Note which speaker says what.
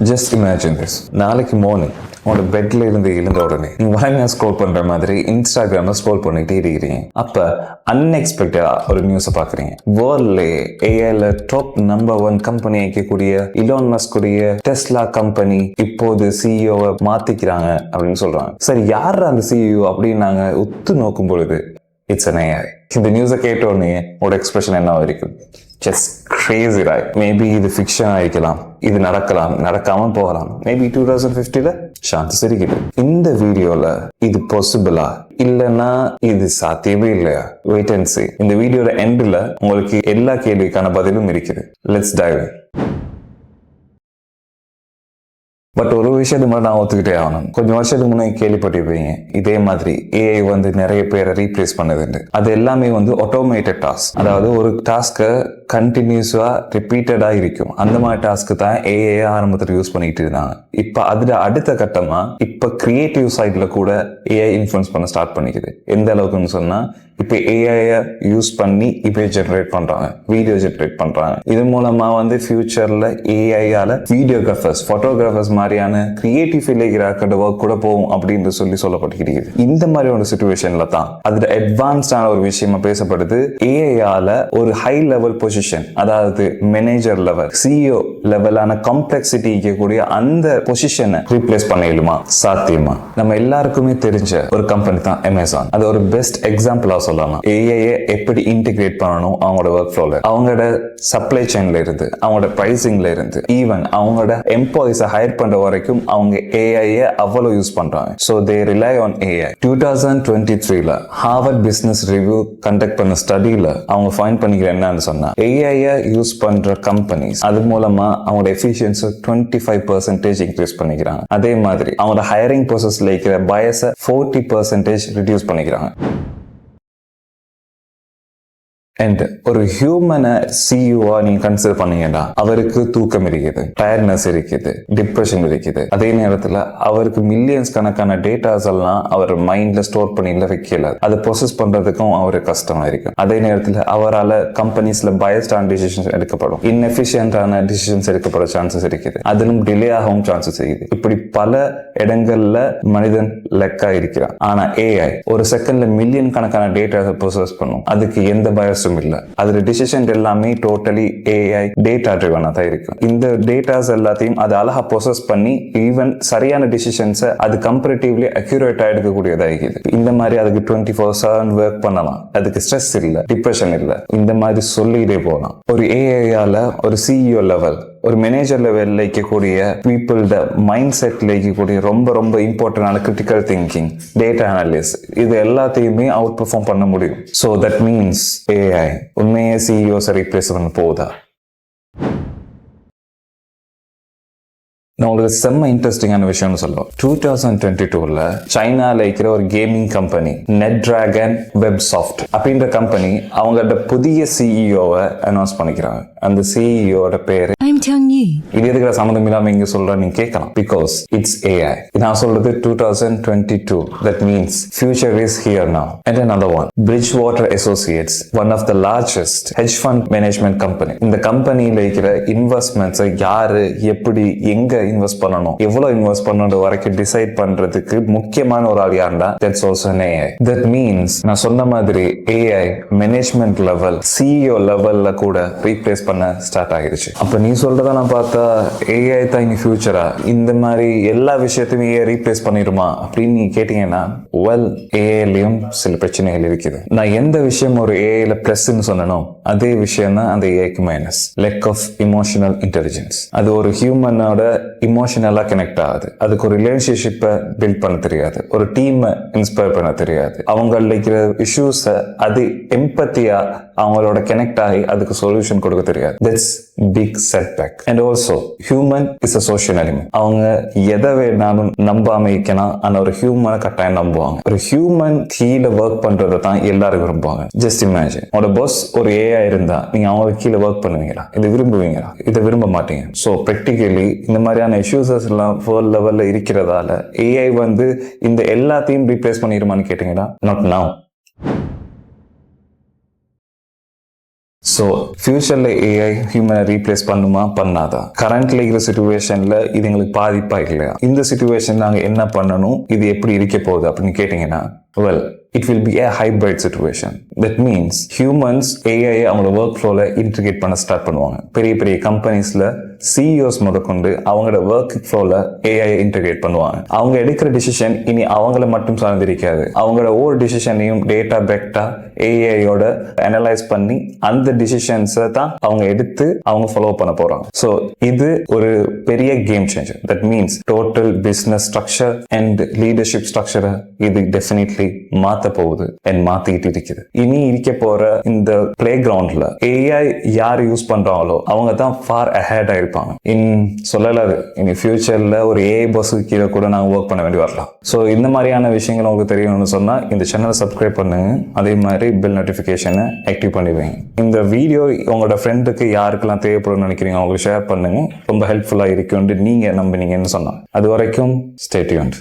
Speaker 1: Just imagine this. நாளைக்கு morning உங்களோட பெட்ல இருந்து எழுந்த உடனே நீங்க வழமையா ஸ்க்ரோல் பண்ற மாதிரி இன்ஸ்டாகிராம்ல ஸ்க்ரோல் பண்ணிட்டே இருக்கிறீங்க. அப்ப அன்எக்ஸ்பெக்டடா ஒரு நியூஸை பாக்குறீங்க. வேர்ல்ட்லயே ஏஐல டாப் நம்பர் 1 கம்பெனி ஆக்கக்கூடிய இலான் மஸ்க் உடைய டெஸ்லா கம்பெனி இப்போது சிஇஓவை மாத்திக்கிறாங்க அப்படின்னு சொல்றாங்க. சரி, யார் அந்த சிஇஓ அப்படின்னு நாங்க உத்து நோக்கும் பொழுது இட்ஸ் an AI. இந்த நியூஸை கேட்ட உடனே உங்களோட எக்ஸ்பிரஷன் என்ன இருக்கும்? Just Crazy right. மேபி இது ஃபிக்ஷன் ஆகிக்கலாம், இது நடக்கலாம், நடக்காம போகலாம். மேபி 2050ல சான்சஸ் இருக்குது. இந்த வீடியோல இது பாசிபிளா இல்லைன்னா இது சாத்தியமே இல்லையா? Wait and see. இந்த வீடியோட எண்ட்ல உங்களுக்கு எல்லா கேள்விக்கான பதிலும் இருக்குது. Let's dive in. பட் ஒரு விஷயத்துக்கு மட்டும் நான் ஒத்துக்கிட்டே ஆகணும். கொஞ்சம் வருஷத்துக்கு முன்னாடி கேள்விப்பட்டிருப்பீங்க, இதே மாதிரி ஏஐ வந்து நிறைய பேரை ரீப்ளேஸ் பண்ணுதுன்னு. அது எல்லாமே வந்து ஆட்டோமேட்டட் டாஸ்க். அதாவது ஒரு டாஸ்க்கை கண்டினியூஸா ரிப்பீட்டடா இருக்கும். அந்த மாதிரி டாஸ்க்கு தான் ஏஐ ஆரம்பத்தில் யூஸ் பண்ணிட்டு இருந்தாங்க. இப்ப அதுல அடுத்த கட்டமா இப்ப கிரியேட்டிவ் சைட்ல கூட ஏஐ இன்ஃபுளுன்ஸ் பண்ண ஸ்டார்ட் பண்ணிக்குது. எந்த அளவுக்குன்னு சொன்னா, இப்ப ஏஐ யூஸ் பண்ணி இமேஜ் ஜெனரேட் பண்றாங்க, வீடியோ ஜெனரேட் பண்றாங்க. இது மூலமா வந்து ஃபியூச்சர்ல ஏஐயால வீடியோகிராஃபர்ஸ், போட்டோகிராஃபர்ஸ் மாதிரியான கிரியேட்டிவ் ஃபீல்ட் ஒர்க் கூட போகும் அப்படின்னு சொல்லப்பட்டிருக்கிறது. இந்த மாதிரி ஒரு சிச்சுவேஷன்ல தான் அதுல அட்வான்ஸ்டான ஒரு விஷயமா பேசப்படுது. ஏஐயால ஒரு ஹை லெவல் பொசிஷன், அதாவது மேனேஜர் லெவல், சிஇஓ லெவலான காம்ப்ளெக்சிட்டி கூடிய அந்த பொசிஷனை ரீப்ளேஸ் பண்ணிடுமா? சாத்தியமா? நம்ம எல்லாருக்குமே தெரிஞ்ச ஒரு கம்பெனி தான் அமேசான். அது ஒரு பெஸ்ட் எக்ஸாம்பிளா சொல்லலாம். ஏஐ எப்படி இன்டிகிரேட் பண்ணணும் அவங்களோட ஒர்க் ஃப்ளோல, அவங்களோட சப்ளை செயின்ல இருந்து, அவங்களோட பிரைசிங்ல இருந்து, ஈவன் அவங்களோட எம்ப்ளாயிஸை ஹையர் பண்ற வரைக்கும் அவங்க ஏஐ அவ்வளவு யூஸ் பண்றாங்க. So they rely on AI. 2023ல ஹார்வர்ட் பிசினஸ் ரிவ்யூ கண்டக்ட் பண்ண ஸ்டடியில அவங்க ஃபைண்ட் பண்ணிக்கிற என்னன்னு சொன்னா, ஏஐ யூஸ் பண்ற கம்பெனிஸ் அது மூலமா அவங்களோட எஃபிஷியன்சி 25% இன்க்ரீஸ் பண்ணிக்கிறாங்க. அதே மாதிரி அவங்களோட ஹையரிங் ப்ராசஸ்ல இருக்கிற பயஸை 40% ரிடியூஸ் பண்ணிக்கிறாங்க. அண்ட் ஒரு ஹியூமனை சிஇஓவா நீங்க கன்சிடர் பண்ணீங்கன்னா அவருக்கு தூக்கம் இருக்குது, டயர்ட்னஸ் இருக்குது, டிப்ரெஷன் இருக்குது. அதே நேரத்துல அவருக்கு மில்லியன்ஸ் கணக்கான டேட்டாஸ் எல்லாம் அவர் மைண்ட்ல ஸ்டோர் பண்ணி வைக்கல. அதை ப்ராசஸ் பண்றதுக்கும் அவருக்கு கஷ்டமா இருக்கு. அதே நேரத்துல அவரால் கம்பெனிஸ்ல பயஸ்டான டிசிஷன்ஸ் எடுக்கப்படும், இன்எஃபிஷியன்டான டிசிஷன்ஸ் எடுக்கப்பட சான்சஸ் இருக்குது. அதிலும் டிலே ஆகவும் சான்சஸ் இருக்குது. இப்படி பல இடங்கள்ல மனிதன் லெக்கா இருக்கிறான். ஆனா ஏஐ ஒரு செகண்ட்ல மில்லியன் கணக்கான டேட்டாஸை ப்ராசஸ் பண்ணும். அதுக்கு எந்த பயஸ் இல்ல. அதுல டிசிஷன் எல்லாமே டோட்டலி ஏஐ டேட்டா ட்ரிவனா தான் இருக்கும். இந்த டேட்டாஸ் எல்லாத்தையும் அது அழகா ப்ராசஸ் பண்ணி ஈவன் சரியான டிசிஷன்ஸை அது கம்பேரிட்டிவ்லி அக்யூரேட்டா எடுக்கக்கூடியதா இருக்குது. இந்த மாதிரி அதுக்கு 24/7 ஒர்க் பண்ணலாம். அதுக்கு ஸ்ட்ரெஸ் இல்ல, டிப்ரெஷன் இல்ல. இந்த மாதிரி சொல்லிட்டே போகலாம். ஒரு ஏஐயால ஒரு சிஇஓ லெவல், ஒரு மேனேஜர் லெவல்ல இருக்கக்கூடிய பீப்புளோட மைண்ட் செட்ல இருக்கக்கூடிய ரொம்ப ரொம்ப இம்பார்ட்டன்டான கிரிட்டிக்கல் திங்கிங், டேட்டா அனாலிசிஸ், இது எல்லாத்தையுமே அவுட் பெர்ஃபார்ம் பண்ண முடியும். ஸோ தட் மீன்ஸ் ஏஐ உண்மையே சிஇஓஸை ரீப்ளேஸ் பண்ண போகுதா? நான் உங்களுக்கு செம்ம இன்ட்ரெஸ்டிங்கான விஷயம்னு சொல்லுவோம். 2022ல சைனால இருக்கிற ஒரு gaming company net dragon web soft அப்படின்ற கம்பெனி அவங்களோட புதிய சிஇஓவை அனௌன்ஸ் பண்ணிக்கிறாங்க. அந்த சிஇஓட பேரு இது எதுக்கு சம்மந்தம் இல்லாம இங்க சொல்ற நீங்க கேட்கலாம். Because it's AI. நான் சொல்றது 2022. That means future is here now. And another one, Bridgewater Associates, one of the largest hedge fund management company. இந்த கம்பெனில இருக்கிற இன்வெஸ்ட்மெண்ட்ஸ் யாரு, எப்படி, எங்க இன்வெஸ்ட் பண்ணணும், எவ்வளவு இன்வெஸ்ட் பண்ணணும் வரைக்கும் டிசைட் பண்றதுக்கு முக்கியமான ஒரு ஆள் யாருன்னா, that's also an AI. That means நான் சொன்ன மாதிரி AI மேனேஜ்மெண்ட் லெவல், சிஇஓ லெவல்ல கூட ரீப்ளேஸ் பண்ண ஸ்டார்ட் ஆகிடுச்சு. அப்ப நீ சொல்றதெல்லாம் பார்த்தா ஏஐ தான் இனி ஃபியூச்சரா, இந்த மாதிரி எல்லா விஷயத்தையும் ஏஐ ரீப்ளேஸ் பண்ணிடுமா அப்படின்னு நீங்க கேட்டீங்கன்னா, வெல், ஏஐலயும் சில பிரச்சனைகள் இருக்குது. நான் எந்த விஷயம் ஒரு ஏஐல பிளஸ்ன்னு சொன்னனும் அதே விஷயம் தான் அந்த ஏஐக்கு minus. Lack of emotional intelligence. அது ஒரு ஹியூமனோட இமோஷனலா கனெக்ட் ஆகுது. அதுக்கு ஒரு ரிலேஷன்ஷிப்பை பில்ட் பண்ண தெரியாது, ஒரு டீமை இன்ஸ்பயர் பண்ண தெரியாது. அவங்கள இருக்கிற இஷ்யூஸை அது எம்பத்தியா அவங்களோட கனெக்ட் ஆகி அதுக்கு சொல்யூஷன் கொடுக்க தெரியாது. That's big setback. And also human is a social element. அவங்க எதை வேணாலும் நம்பாம இருக்கணும், ஆனா ஒரு ஹியூமனை கட்டாயம் நம்புவாங்க. ஒரு ஹியூமன் கீழே ஒர்க் பண்றதை தான் எல்லாரும் விரும்புவாங்க. ஜஸ்ட் இமேஜின், உங்களோட பாஸ் ஒரு ஏஐ இருந்தா நீங்க அவங்க கீழே ஒர்க் பண்ணுவீங்களா? இதை விரும்புவீங்களா? இதை விரும்ப மாட்டீங்க. ஸோ ப்ராக்டிகலி இந்த மாதிரியான இஷ்யூஸஸ் எல்லாம் வேர்ல்ட் லெவல்ல இருக்கிறதால ஏஐ வந்து இந்த எல்லாத்தையும் ரீப்ளேஸ் பண்ணிடுமான்னு கேட்டீங்கன்னா, நாட் நவ். ஸோ ஃபியூச்சர்ல ஏஐ ஹியூமனை ரீப்ளேஸ் பண்ணுமா பண்ணாதா? கரண்ட்ல இருக்கிற சுச்சுவேஷன்ல இது எங்களுக்கு பாதிப்பா இல்லையா? இந்த சுச்சுவேஷன் நாங்க என்ன பண்ணணும், இது எப்படி இருக்க போகுது அப்படின்னு கேட்டீங்கன்னா, well, it will be a hybrid situation. That means humans AI அவங்களோட ஒர்க் ஃப்ளோல இன்டிகிரேட் பண்ண ஸ்டார்ட் பண்ணுவாங்க. பெரிய பெரிய கம்பெனிஸ்ல CEOs முதற்கொண்டு அவங்களோட ஒர்க் ஃப்ளோல AI இன்டிகிரேட் பண்ணுவாங்க. அவங்க எடுக்கிற டிசிஷன் இனி அவங்கள மட்டும் சார்ந்திருக்காது. அவங்களோட ஒவ்வொரு டிசிஷனையும் டேட்டா பேக்டா ஏஐயோட அனலைஸ் பண்ணி அந்த டிசிஷன்ஸை தான் அவங்க எடுத்து அவங்க ஃபாலோ பண்ண போறாங்க. ஸோ இது ஒரு பெரிய game changer. That means total business structure and leadership ஸ்ட்ரக்சரை இது டெஃபினெட்லி மாத்த போகுது அண்ட் மாத்திக்கிட்டு இருக்குது. இனி இருக்க போற இந்த பிளே கிரவுண்ட்ல ஏஐ யார் யூஸ் பண்றாங்களோ அவங்க தான் ஃபார் அஹெட் ஆயிருப்பாங்க. சொல்லலாது இனி ஃபியூச்சர்ல ஒரு ஏஐ பஸ்ஸுக்கு கீழே கூட நாங்கள் ஒர்க் பண்ண வேண்டி வரலாம். ஸோ இந்த மாதிரியான விஷயங்கள் உங்களுக்கு தெரியணும்னு சொன்னா இந்த சேனலை சப்ஸ்கிரைப் பண்ணுங்க. அதே மாதிரி பெல் நோட்டிஃபிகேஷனை ஆக்டிவ் பண்ணி வைங்க. இந்த வீடியோ உங்களோட ஃப்ரெண்டுக்கு யாருக்கெல்லாம் தேவைப்படும் நினைக்கிறீங்க அவங்களுக்கு ஷேர் பண்ணுங்க. ரொம்ப ஹெல்ப்ஃபுல்லா இருக்குன்னு நீங்க நம்பினீங்கன்னு சொன்னா. அது வரைக்கும் ஸ்டே டியூன்ட்.